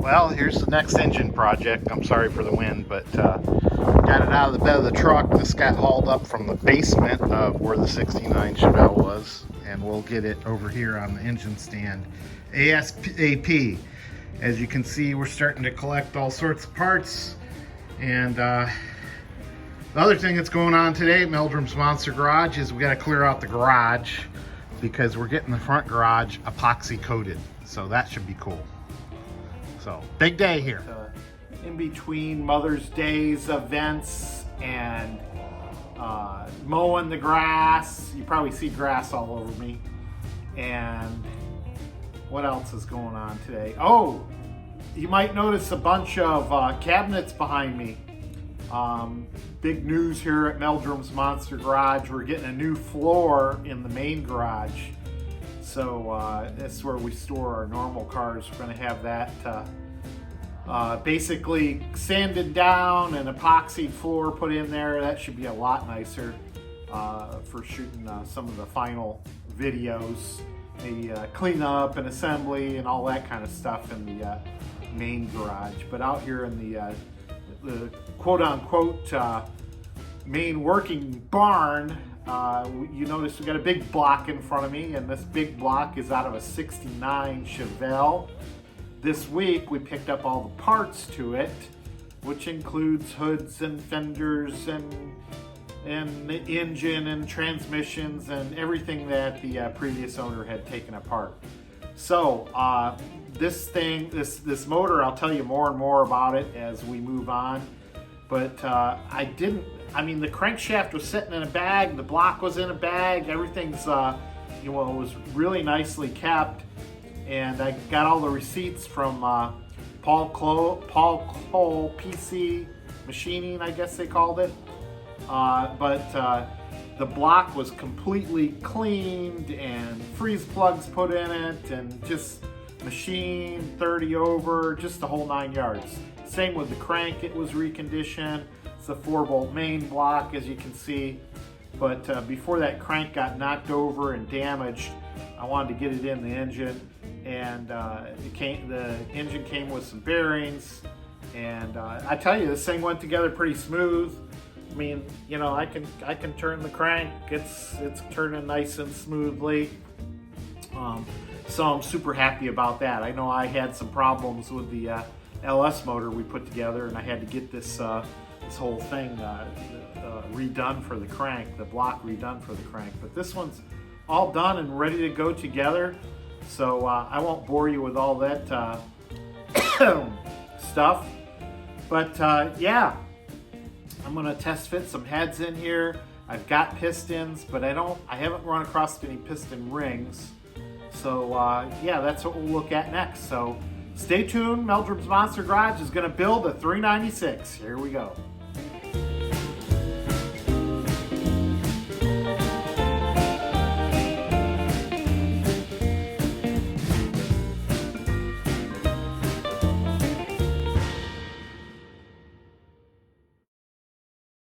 Well, here's the next engine project. I'm sorry for the wind, but got it out of the bed of the truck. This got hauled up from the basement of where the 69 Chevelle was, and we'll get it over here on the engine stand ASAP. As you can see, we're starting to collect all sorts of parts. And the other thing that's going on today at Meldrum's Monster Garage is we got to clear out the garage because we're getting the front garage epoxy coated. So that should be cool. So, big day here. In between Mother's Day's events and mowing the grass. You probably see grass all over me. And what else is going on today? Oh, you might notice a bunch of cabinets behind me. Big news here at Meldrum's Monster Garage. We're getting a new floor in the main garage. So this is where we store our normal cars. We're going to have that basically sanded down and epoxy floor put in there. That should be a lot nicer for shooting some of the final videos. Maybe clean up and assembly and all that kind of stuff in the main garage. But out here in the quote-unquote main working barn, you notice we got a big block in front of me, and this big block is out of a 69 Chevelle. This week we picked up all the parts to it, which includes hoods and fenders and the engine and transmissions and everything that the previous owner had taken apart. So this motor, I'll tell you more and more about it as we move on. But I mean, the crankshaft was sitting in a bag, the block was in a bag, everything's, it was really nicely kept. And I got all the receipts from Paul Cole PC Machining, I guess they called it. But the block was completely cleaned and freeze plugs put in it and just machined 30 over, just the whole 9 yards. Same with the crank, it was reconditioned. It's a 4-bolt main block, as you can see. But before that crank got knocked over and damaged, I wanted to get it in the engine. And the engine came with some bearings. And I tell you, this thing went together pretty smooth. I mean, you know, I can turn the crank. It's turning nice and smoothly. So I'm super happy about that. I know I had some problems with the LS motor we put together, and I had to get this whole thing redone for the crank, the block redone for the crank. But this one's all done and ready to go together. So I won't bore you with all that stuff. But yeah, I'm gonna test fit some heads in here. I've got pistons, but I haven't run across any piston rings. So yeah, that's what we'll look at next. So stay tuned. Meldrum's Monster Garage is gonna build a 396. Here we go.